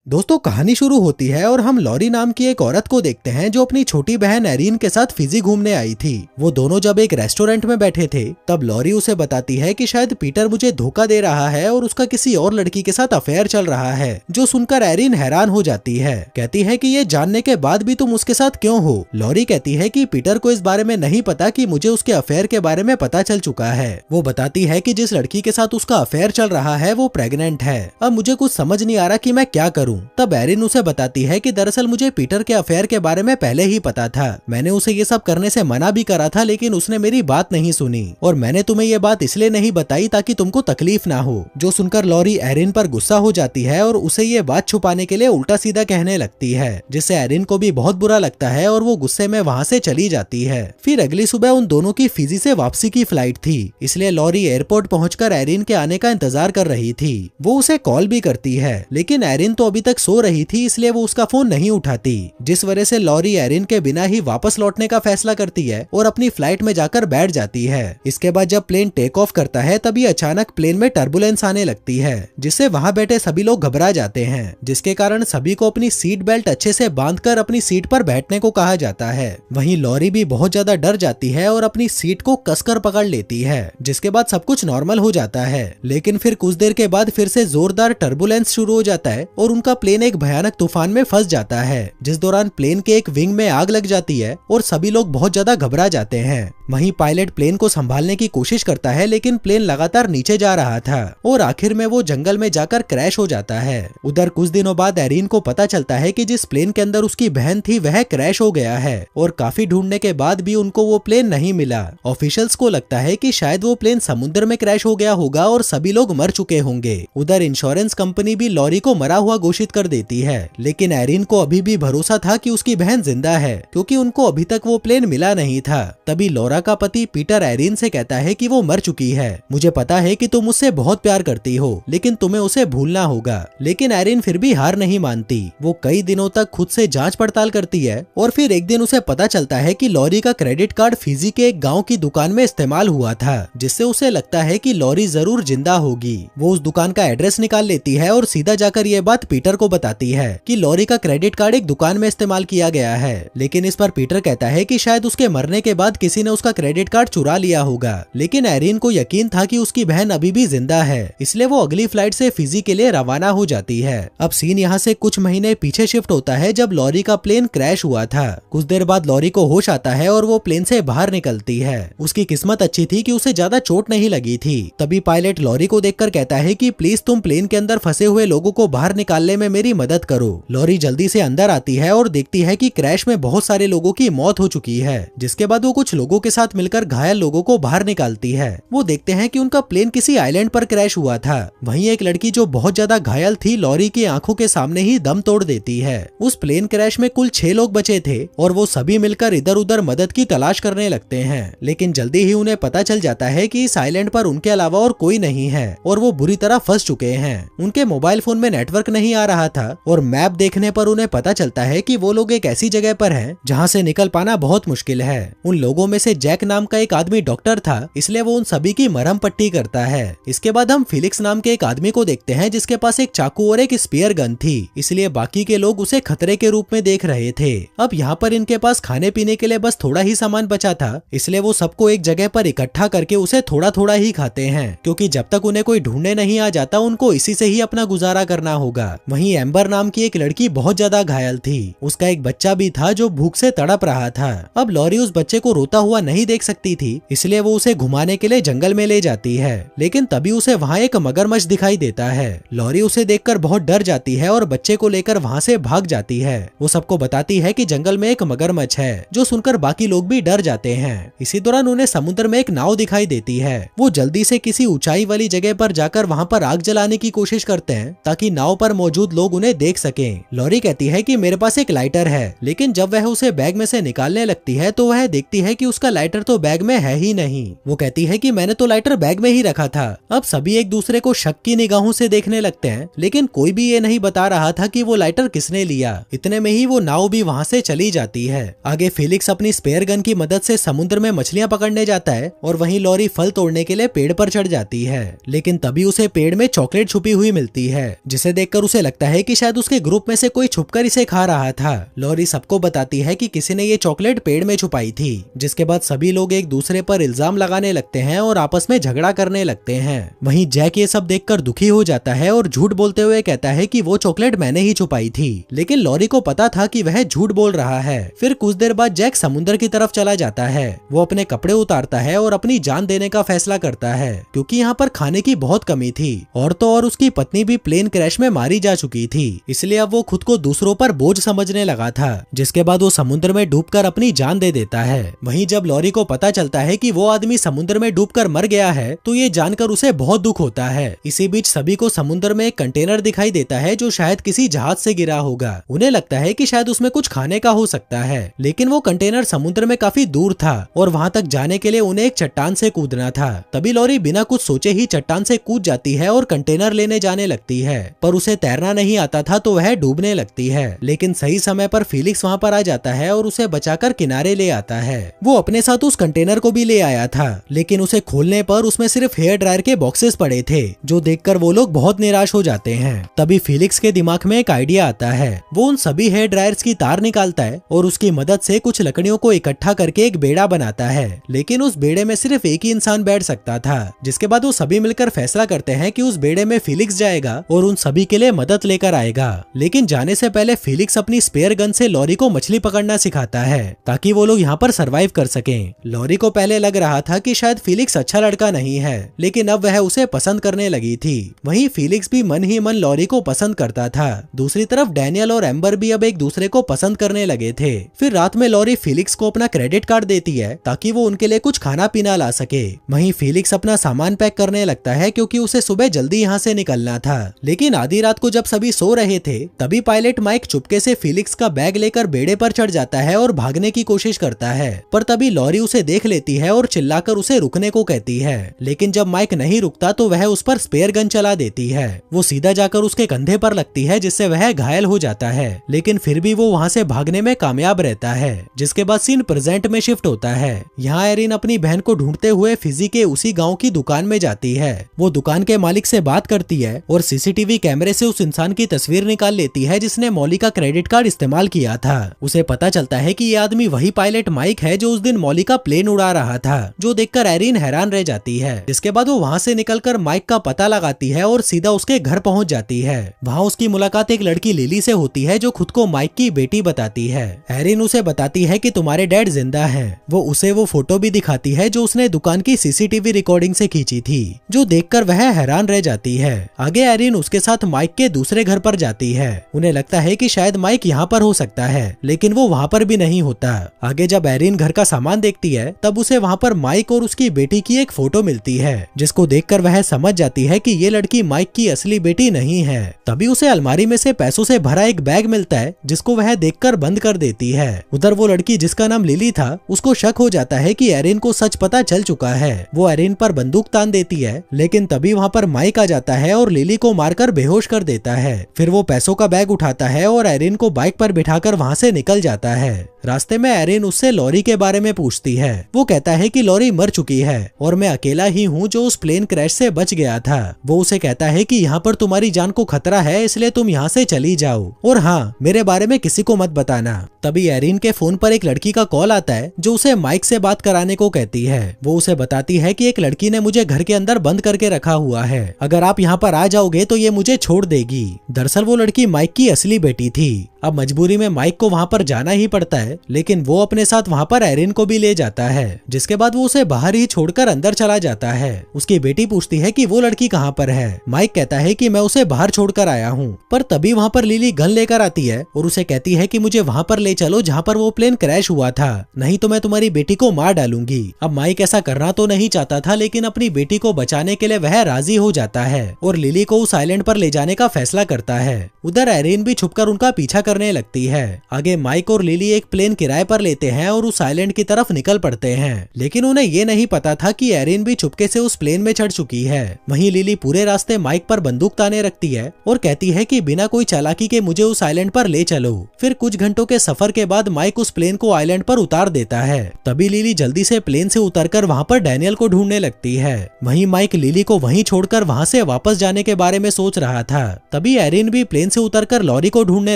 दोस्तों कहानी शुरू होती है और हम लॉरी नाम की एक औरत को देखते हैं जो अपनी छोटी बहन एरिन के साथ फिजी घूमने आई थी। वो दोनों जब एक रेस्टोरेंट में बैठे थे तब लॉरी उसे बताती है कि शायद पीटर मुझे धोखा दे रहा है और उसका किसी और लड़की के साथ अफेयर चल रहा है, जो सुनकर एरिन हैरान हो जाती है। कहती है कि ये जानने के बाद भी तुम उसके साथ क्यों हो। लॉरी कहती है कि पीटर को इस बारे में नहीं पता कि मुझे उसके अफेयर के बारे में पता चल चुका है। वो बताती है कि जिस लड़की के साथ उसका अफेयर चल रहा है वो प्रेग्नेंट है। अब मुझे कुछ समझ नहीं आ रहा कि मैं क्या करूं। तब एरिन उसे बताती है कि दरअसल मुझे पीटर के अफेयर के बारे में पहले ही पता था। मैंने उसे ये सब करने से मना भी करा था, लेकिन उसने मेरी बात नहीं सुनी और मैंने तुम्हें ये बात इसलिए नहीं बताई ताकि तुमको तकलीफ ना हो। जो सुनकर लॉरी एरिन पर गुस्सा हो जाती है और उसे ये बात छुपाने के लिए उल्टा सीधा कहने लगती है, जिससे एरिन को भी बहुत बुरा लगता है और वो गुस्से में वहाँ से चली जाती है। फिर अगली सुबह उन दोनों की फिजी से वापसी की फ्लाइट थी, इसलिए लॉरी एयरपोर्ट पहुंचकर एरिन के आने का इंतजार कर रही थी। वो उसे कॉल भी करती है, लेकिन एरिन तो अभी तक सो रही थी, इसलिए वो उसका फोन नहीं उठाती, जिस वजह से लॉरी एरिन के बिना ही वापस लौटने का फैसला करती है और अपनी फ्लाइट में जाकर बैठ जाती है। इसके बाद जब प्लेन टेक ऑफ करता है तभी अचानक प्लेन में टर्बुलेंस आने लगती है, जिससे वहां बैठे सभी लोग घबरा जाते हैं, जिसके कारण सभी को अपनी सीट बेल्ट अच्छे से बांधकर अपनी सीट पर बैठने को कहा जाता है। वहीं लॉरी भी बहुत ज्यादा डर जाती है और अपनी सीट को कसकर पकड़ लेती है, जिसके बाद सब कुछ नॉर्मल हो जाता है। लेकिन फिर कुछ देर के बाद फिर से जोरदार टर्बुलेंस शुरू हो जाता है और उनका प्लेन एक भयानक तूफान में फंस जाता है, जिस दौरान प्लेन के एक विंग में आग लग जाती है और सभी लोग बहुत ज्यादा घबरा जाते हैं। वहीं पायलट प्लेन को संभालने की कोशिश करता है, लेकिन प्लेन लगातार नीचे जा रहा था और आखिर में वो जंगल में जाकर क्रैश हो जाता है। उधर कुछ दिनों बाद एरिन को पता चलता है कि जिस प्लेन के अंदर उसकी बहन थी वह क्रैश हो गया है और काफी ढूंढने के बाद भी उनको वो प्लेन नहीं मिला। ऑफिशियल्स को लगता है कि शायद वो प्लेन समुद्र में क्रैश हो गया होगा और सभी लोग मर चुके होंगे। उधर इंश्योरेंस कंपनी भी लॉरी को मरा हुआ घोषित कर देती है, लेकिन एरिन को अभी भी भरोसा था कि उसकी बहन जिंदा है, क्योंकि उनको अभी तक वो प्लेन मिला नहीं था। तभी लॉरा का पति पीटर एरिन से कहता है कि वो मर चुकी है। मुझे पता है कि तुम उससे बहुत प्यार करती हो, लेकिन तुम्हें उसे भूलना होगा। लेकिन एरिन फिर भी हार नहीं मानती। वो कई दिनों तक खुद से जांच पड़ताल करती है और फिर एक दिन उसे पता चलता है कि लॉरी का क्रेडिट कार्ड फिजी के एक गाँव की दुकान में इस्तेमाल हुआ था, जिससे उसे लगता है कि लॉरी जरूर जिंदा होगी। वो उस दुकान का एड्रेस निकाल लेती है और सीधा जाकर ये बात पीटर को बताती है कि लॉरी का क्रेडिट कार्ड एक दुकान में इस्तेमाल किया गया है। लेकिन इस पर पीटर कहता है कि शायद उसके मरने के बाद किसी ने उसका क्रेडिट कार्ड चुरा लिया होगा। लेकिन एरिन को यकीन था कि उसकी बहन अभी भी जिंदा है, इसलिए वो अगली फ्लाइट से फिजी के लिए रवाना हो जाती है। अब सीन यहाँ से कुछ महीने पीछे शिफ्ट होता है जब लॉरी का प्लेन क्रैश हुआ था। कुछ देर बाद लॉरी को होश आता है और वो प्लेन से बाहर निकलती है। उसकी किस्मत अच्छी थी कि उसे ज्यादा चोट नहीं लगी थी। तभी पायलट लॉरी को देखकर कहता है कि प्लीज तुम प्लेन के अंदर फंसे हुए लोगों को बाहर निकालने में मेरी मदद करो। लॉरी जल्दी से अंदर आती है और देखती है कि क्रैश में बहुत सारे लोगों की मौत हो चुकी है, जिसके बाद वो कुछ लोगों के साथ मिलकर घायल लोगों को बाहर निकालती है। वो देखते हैं कि उनका प्लेन किसी आइलैंड पर क्रैश हुआ था। वहीं एक लड़की जो बहुत ज्यादा घायल थी लॉरी की आंखों के सामने ही दम तोड़ देती है। उस प्लेन क्रैश में कुल 6 लोग बचे थे और वो सभी मिलकर इधर उधर मदद की तलाश करने लगते हैं, लेकिन जल्दी ही उन्हें पता चल जाता है कि इस आइलैंड पर उनके अलावा और कोई नहीं है और वो बुरी तरह फंस चुके हैं। उनके मोबाइल फोन में नेटवर्क नहीं आ रहा था और मैप देखने पर उन्हें पता चलता है कि वो लोग एक ऐसी जगह पर हैं जहां से निकल पाना बहुत मुश्किल है। उन लोगों में से जैक नाम का एक आदमी डॉक्टर था, इसलिए वो उन सभी की मरहम पट्टी करता है। इसके बाद हम फिलिक्स नाम के एक आदमी को देखते हैं जिसके पास एक चाकू और एक स्पीयर गन थी, इसलिए बाकी के लोग उसे खतरे के रूप में देख रहे थे। अब यहाँ पर इनके पास खाने पीने के लिए बस थोड़ा ही सामान बचा था, इसलिए वो सबको एक जगह पर इकट्ठा करके उसे थोड़ा थोड़ा ही खाते हैं, क्योंकि जब तक उन्हें कोई ढूंढने नहीं आ जाता उनको इसी से ही अपना गुजारा करना होगा। वहीं एम्बर नाम की एक लड़की बहुत ज्यादा घायल थी। उसका एक बच्चा भी था जो भूख से तड़प रहा था। अब लॉरी उस बच्चे को रोता हुआ नहीं देख सकती थी, इसलिए वो उसे घुमाने के लिए जंगल में ले जाती है। लेकिन तभी उसे वहाँ एक मगरमच्छ दिखाई देता है। लॉरी उसे देखकर बहुत डर जाती है और बच्चे को लेकर वहाँ से भाग जाती है। वो सबको बताती है कि जंगल में एक मगरमच्छ है, जो सुनकर बाकी लोग भी डर जाते हैं। इसी दौरान उन्हें समुद्र में एक नाव दिखाई देती है। वो जल्दी से किसी ऊंचाई वाली जगह पर जाकर वहाँ पर आग जलाने की कोशिश करते हैं ताकि नाव पर मौजूद लोग उन्हें देख सकें। लॉरी कहती है कि मेरे पास एक लाइटर है, लेकिन जब वह उसे बैग में से निकालने लगती है तो वह देखती है कि उसका लाइटर तो बैग में है ही नहीं। वो कहती है कि मैंने तो लाइटर बैग में ही रखा था। अब सभी एक दूसरे को शक की निगाहों से देखने लगते हैं, लेकिन कोई भी ये नहीं बता रहा था कि वो लाइटर किसने लिया। इतने में ही वो नाव भी वहाँ से चली जाती है। आगे फिलिक्स अपनी स्पेयर गन की मदद से समुद्र में मछलियां पकड़ने जाता है और वहीं लॉरी फल तोड़ने के लिए पेड़ पर चढ़ जाती है। लेकिन तभी उसे पेड़ में चॉकलेट छुपी हुई मिलती है, जिसे देखकर उसे लगता लगता है कि शायद उसके ग्रुप में से कोई छुपकर इसे खा रहा था। लॉरी सबको बताती है कि किसी ने ये चॉकलेट पेड़ में छुपाई थी, जिसके बाद सभी लोग एक दूसरे पर इल्जाम लगाने लगते हैं और आपस में झगड़ा करने लगते हैं। वहीं जैक ये सब देखकर दुखी हो जाता है और झूठ बोलते हुए कहता है कि वो चॉकलेट मैंने ही छुपाई थी, लेकिन लॉरी को पता था कि वह झूठ बोल रहा है। फिर कुछ देर बाद जैक समुद्र की तरफ चला जाता है। वो अपने कपड़े उतारता है और अपनी जान देने का फैसला करता है, क्योंकि यहाँ पर खाने की बहुत कमी थी और तो और उसकी पत्नी भी प्लेन क्रैश में मारी जा चुकी थी, इसलिए अब वो खुद को दूसरों पर बोझ समझने लगा था। जिसके बाद वो समुद्र में डूबकर अपनी जान दे देता है। वहीं जब लॉरी को पता चलता है कि वो आदमी समुद्र में डूबकर मर गया है तो ये जानकर उसे बहुत दुख होता है। इसी बीच सभी को समुद्र में एक कंटेनर दिखाई देता है जो शायद किसी जहाज से गिरा होगा। उन्हें लगता है कि शायद उसमें कुछ खाने का हो सकता है, लेकिन वो कंटेनर समुद्र में काफी दूर था और वहाँ तक जाने के लिए उन्हें एक चट्टान से कूदना था। तभी लॉरी बिना कुछ सोचे ही चट्टान से कूद जाती है और कंटेनर लेने जाने लगती है, पर उसे तैरना नहीं आता था तो वह डूबने लगती है। लेकिन सही समय पर फिलिक्स वहाँ पर आ जाता है और उसे बचाकर किनारे ले आता है। वो अपने साथ उस कंटेनर को भी ले आया था, लेकिन उसे खोलने पर उसमें सिर्फ हेयर ड्रायर के बॉक्सेस पड़े थे, जो देखकर वो लोग बहुत निराश हो जाते हैं। तभी फिलिक्स के दिमाग में एक आइडिया आता है। वो उन सभी हेयर ड्रायर्स की तार निकालता है और उसकी मदद से कुछ लकड़ियों को इकट्ठा करके एक बेड़ा बनाता है, लेकिन उस बेड़े में सिर्फ एक ही इंसान बैठ सकता था। जिसके बाद वो सभी मिलकर फैसला करते हैं कि उस बेड़े में फिलिक्स जाएगा और उन सभी के लिए मदद लेकर आएगा। लेकिन जाने से पहले फिलिक्स अपनी स्पेयर गन से लॉरी को मछली पकड़ना सिखाता है, ताकि वो लोग यहाँ पर सरवाइव कर सकें। लॉरी को पहले लग रहा था कि शायद फिलिक्स अच्छा लड़का नहीं है, लेकिन अब वह उसे पसंद करने लगी थी। वहीं फिलिक्स भी मन ही मन लॉरी को पसंद करता था। दूसरी तरफ डैनियल और एम्बर भी अब एक दूसरे को पसंद करने लगे थे। फिर रात में लॉरी फिलिक्स को अपना क्रेडिट कार्ड देती है ताकि वो उनके लिए कुछ खाना पीना ला सके। वहीं फिलिक्स अपना सामान पैक करने लगता है, क्योंकि उसे सुबह जल्दी यहाँ से निकलना था। लेकिन आधी रात को जब सभी सो रहे थे तभी पायलट माइक चुपके से फिलिक्स का बैग लेकर बेड़े पर चढ़ जाता है और भागने की कोशिश करता है, पर तभी लॉरी उसे देख लेती है और चिल्लाकर उसे रुकने को कहती है। लेकिन जब माइक नहीं रुकता तो वह उस पर स्पेयर गन चला देती है। वो सीधा जाकर उसके कंधे पर लगती है, जिससे वह घायल हो जाता है, लेकिन फिर भी वो वहाँ से भागने में कामयाब रहता है। जिसके बाद सीन प्रेजेंट में शिफ्ट होता है। यहाँ एरिन अपनी बहन को ढूंढते हुए फिजी के उसी गाँव की दुकान में जाती है। वो दुकान के मालिक से बात करती है और सीसीटीवी कैमरे से उस इंसान की तस्वीर निकाल लेती है जिसने मॉली का क्रेडिट कार्ड इस्तेमाल किया था। उसे पता चलता है कि ये आदमी वही पायलट माइक है जो उस दिन मॉली का प्लेन उड़ा रहा था, जो देखकर एरिन हैरान रह जाती है। जिसके बाद वो वहाँ से निकलकर माइक का पता लगाती है और सीधा उसके घर पहुँच जाती है। वहाँ उसकी मुलाकात एक लड़की लिली से होती है जो खुद को माइक की बेटी बताती है। एरिन उसे बताती है कि तुम्हारे डैड जिंदा हैं। वो उसे वो फोटो भी दिखाती है जो उसने दुकान की सीसीटीवी रिकॉर्डिंग से खींची थी, जो देखकर वह हैरान रह जाती है। आगे एरिन उसके साथ माइक के दूसरे घर पर जाती है। उन्हें लगता है कि शायद माइक यहाँ पर हो सकता है, लेकिन वो वहाँ पर भी नहीं होता। आगे जब एरिन घर का सामान देखती है तब उसे वहाँ पर माइक और उसकी बेटी की एक फोटो मिलती है, जिसको देखकर वह समझ जाती है कि ये लड़की माइक की असली बेटी नहीं है। तभी उसे अलमारी में से पैसों से भरा एक बैग मिलता है, जिसको वह देखकर बंद कर देती है। उधर वो लड़की जिसका नाम लिली था, उसको शक हो जाता है कि एरिन को सच पता चल चुका है। वो एरिन पर बंदूक तान देती है, लेकिन तभी वहाँ पर माइक आ जाता है और लिली को मारकर बेहोश कर देता है। फिर वो पैसों का बैग उठाता है और एरिन को बाइक पर बिठाकर वहाँ से निकल जाता है। रास्ते में एरिन उससे लॉरी के बारे में पूछती है। वो कहता है कि लॉरी मर चुकी है और मैं अकेला ही हूँ जो उस प्लेन क्रैश से बच गया था। वो उसे कहता है कि यहाँ पर तुम्हारी जान को खतरा है, इसलिए तुम यहाँ से चली जाओ, और हाँ, मेरे बारे में किसी को मत बताना। तभी एरिन के फोन पर एक लड़की का कॉल आता है जो उसे माइक से बात कराने को कहती है। वो उसे बताती है कि एक लड़की ने मुझे घर के अंदर बंद करके रखा हुआ है, अगर आप यहाँ पर आ जाओगे तो ये मुझे छोड़ देगी। दरअसल वो लड़की माइक की असली बेटी थी। अब मजबूरी में माइक को वहाँ पर जाना ही पड़ता है, लेकिन वो अपने साथ वहाँ पर एरिन को भी ले जाता है। जिसके बाद वो उसे बाहर ही छोड़कर अंदर चला जाता है। उसकी बेटी पूछती है कि वो लड़की कहाँ पर है। माइक कहता है कि मैं उसे बाहर छोड़कर आया हूँ, पर तभी वहाँ पर लिली गन लेकर आती है और उसे कहती है कि मुझे वहाँ पर ले चलो जहाँ पर वो प्लेन क्रैश हुआ था, नहीं तो मैं तुम्हारी बेटी को मार डालूंगी। अब माइक ऐसा करना तो नहीं चाहता था, लेकिन अपनी बेटी को बचाने के लिए वह राजी हो जाता है और लिली को उस आइलैंड पर ले जाने का फैसला करता है। उधर एरिन भी छुपकर उनका पीछा करने लगती है। आगे माइक और लिली एक प्लेन किराए पर लेते हैं और उस आइलैंड की तरफ निकल पड़ते हैं, लेकिन उन्हें ये नहीं पता था कि एरिन भी चुपके से उस प्लेन में चढ़ चुकी है। वहीं लिली पूरे रास्ते माइक पर बंदूक ताने रखती है और कहती है कि बिना कोई चालाकी के मुझे उस आइलैंड पर ले चलो। फिर कुछ घंटों के सफर के बाद माइक उस प्लेन को आइलैंड पर उतार देता है। तभी लिली जल्दी से प्लेन से उतरकर वहाँ पर डैनियल को ढूंढने लगती है। वहीं माइक लिली को वहीं छोड़कर वहाँ से वापस जाने के बारे में सोच रहा था। तभी एरिन भी प्लेन से उतरकर लॉरी को ढूंढने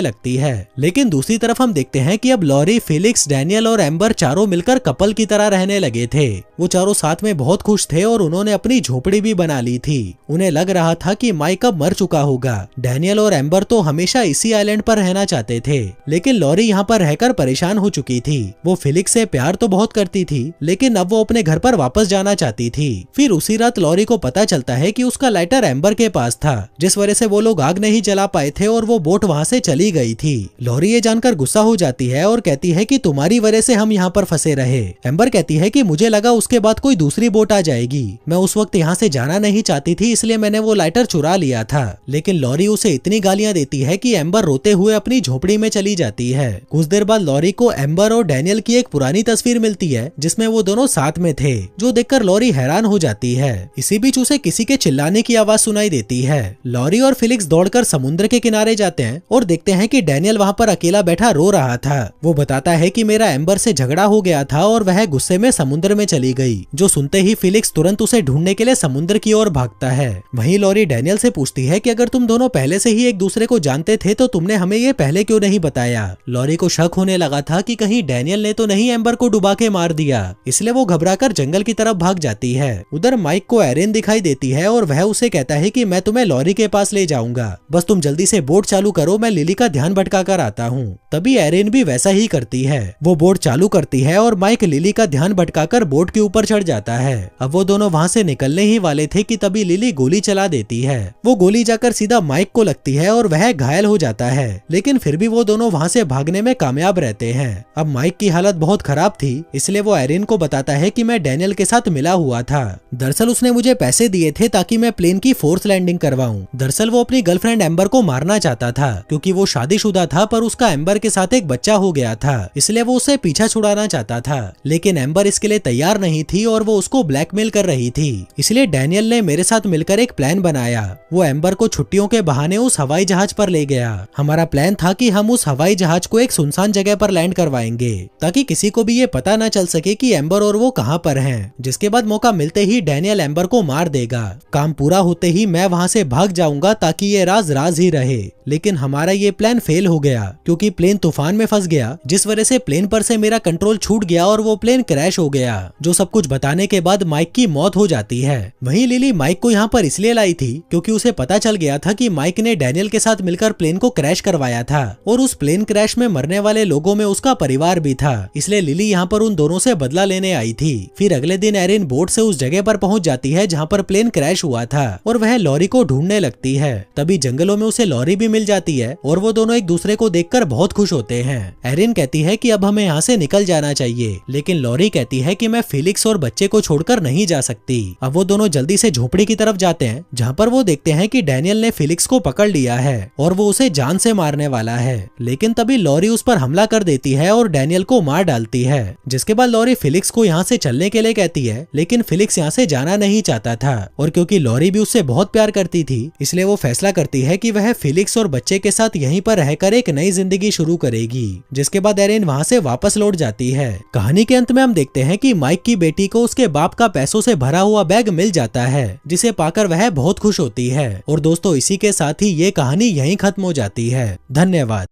लगती है। लेकिन दूसरी तरफ हम देखते हैं कि अब लॉरी, फिलिक्स, डैनियल और एम्बर चारों मिलकर कपल की तरह रहने लगे थे। वो चारों साथ में बहुत खुश थे और उन्होंने अपनी झोपड़ी भी बना ली थी। उन्हें लग रहा था कि माइक अब मर चुका होगा। डैनियल और एम्बर तो हमेशा इसी आइलैंड पर रहना चाहते थे, लेकिन लॉरी यहाँ पर रहकर परेशान हो चुकी थी। वो फिलिक्स से प्यार तो बहुत करती थी, लेकिन अब वो अपने घर पर वापस जाना चाहती थी। फिर उसी रात लॉरी को पता चलता है कि उसका लाइटर एम्बर के पास था, जिस वजह से वो लोग आग नहीं जला पाए थे और वो बोट वहाँ से चली गई थी। लॉरी ये जानकर गुस्सा हो जाती है और कहती है कि तुम्हारी वजह से हम यहाँ पर फंसे रहे। एम्बर कहती है कि मुझे लगा उसके बाद कोई दूसरी बोट आ जाएगी। मैं उस वक्त यहाँ से जाना नहीं चाहती थी, इसलिए मैंने वो लाइटर चुरा लिया था। लेकिन लॉरी उसे इतनी गालियां देती है कि एम्बर रोते हुए अपनी झोपड़ी में चली जाती है। कुछ देर बाद लॉरी को एम्बर और डैनियल की एक पुरानी तस्वीर मिलती है, जिसमें वो दोनों साथ में थे, जो देखकर लॉरी हैरान हो जाती है। इसी बीच उसे किसी के चिल्लाने की आवाज सुनाई देती है। लॉरी और फिलिक्स दौड़कर समुद्र के किनारे जाते हैं और देखते हैं कि डैनियल वहाँ पर अकेला बैठा रो रहा था। वो बताता है कि मेरा एम्बर से झगड़ा हो गया था और वह गुस्से में समुद्र में चली गई। जो सुनते ही फिलिक्स तुरंत उसे ढूंढने के लिए समुद्र की ओर भागता है। वहीं लॉरी डैनियल से पूछती है कि अगर तुम दोनों पहले से ही एक दूसरे को जानते थे तो तुमने हमें ये पहले क्यों नहीं बताया। लॉरी को शक होने लगा था कि कहीं डैनियल ने तो नहीं एम्बर को डुबा के मार दिया, इसलिए वो घबराकर जंगल की तरफ भाग जाती है। उधर माइक को एरिन दिखाई देती है और वह उसे कहता है कि मैं तुम्हें लॉरी के पास ले जाऊंगा, बस तुम जल्दी से बोट चालू करो, मैं लिली का ध्यान भटका कर आता हूँ। तभी एरिन भी वैसा ही करती है। वो बोट चालू करती है और माइक लिली का ध्यान भटकाकर बोट के ऊपर चढ़ जाता है। अब वो दोनों वहाँ से निकलने ही वाले थे कि तभी लिली गोली चला देती है। वो गोली जाकर सीधा माइक को लगती है और वह घायल हो जाता है, लेकिन फिर भी वो दोनों वहाँ से भागने में कामयाब रहते हैं। अब माइक की हालत बहुत खराब थी, इसलिए वो एरिन को बताता है कि मैं डैनियल के साथ मिला हुआ था। दरअसल उसने मुझे पैसे दिए थे ताकि मैं प्लेन की फोर्स लैंडिंग करवाऊं। दरअसल वो अपनी गर्लफ्रेंड एम्बर को मारना चाहता था, क्योंकि वो शादीशुदा था, पर उसका एम्बर के साथ एक बच्चा हो गया था, इसलिए वो उससे पीछा छुड़ाना चाहता था। लेकिन एम्बर इसके लिए तैयार नहीं थी और वो उसको ब्लैकमेल कर रही थी। इसलिए डैनियल ने मेरे साथ मिलकर एक प्लान बनाया। वो एम्बर को छुट्टियों के बहाने उस हवाई जहाज पर ले गया। हमारा प्लान था कि हम उस हवाई जहाज को एक सुनसान जगह पर लैंड करवाएंगे, ताकि किसी को भी ये पता न चल सके कि एम्बर और वो कहाँ पर हैं। जिसके बाद मौका मिलते ही डैनियल एम्बर को मार देगा। काम पूरा होते ही मैं वहाँ से भाग जाऊंगा ताकि ये राज राज ही रहे। लेकिन हमारा ये प्लान फेल हो गया, क्योंकि प्लेन तूफान में फंस गया, जिस वजह से प्लेन पर से मेरा कंट्रोल छूट गया और वो प्लेन क्रैश हो गया। जो सब कुछ बताने के बाद माइक की मौत हो जाती है। वहीं लिली माइक को यहाँ पर इसलिए लाई थी क्योंकि उसे पता चल गया था कि माइक ने डैनियल के साथ मिलकर प्लेन को क्रैश करवाया था और उस प्लेन क्रैश में मरने वाले लोगों में उसका परिवार भी था। इसलिए लिली यहाँ पर उन दोनों से बदला लेने आई थी। फिर अगले दिन एरिन बोट से उस जगह पर पहुंच जाती है जहाँ पर प्लेन क्रैश हुआ था और वह लॉरी को ढूंढने लगती है। तभी जंगलों में उसे लॉरी भी मिल जाती है और वो दोनों एक दूसरे को देखकर बहुत खुश होते हैं। एरिन कहती है कि अब हमें यहाँ से निकल जाना चाहिए, लेकिन लॉरी कहती है कि मैं फिलिक्स और बच्चे को छोड़कर नहीं जा सकती। अब वो दोनों जल्दी से झोपड़ी की तरफ जाते हैं, जहाँ पर वो देखते हैं कि डैनियल ने फिलिक्स को पकड़ लिया है और वो उसे जान से मारने वाला है। लेकिन तभी लॉरी उस पर हमला कर देती है और डैनियल को मार डालती है। जिसके बाद लॉरी फिलिक्स को यहाँ से चलने के लिए कहती है, लेकिन फिलिक्स यहाँ से जाना नहीं चाहता था और क्योंकि लॉरी भी उससे बहुत प्यार करती थी, इसलिए वो फैसला करती है कि वह फिलिक्स और बच्चे के साथ यहीं पर रहकर एक नई जिंदगी शुरू करेगी। जिसके बाद एरिन वहाँ से वापस लौट जाती है। कहानी के अंत में हम देखते हैं कि माइक की बेटी को उसके बाप का पैसों से भरा हुआ बैग मिल जाता है, जिसे पाकर वह बहुत खुश होती है। और दोस्तों, इसी के साथ ही ये कहानी यहीं खत्म हो जाती है। धन्यवाद।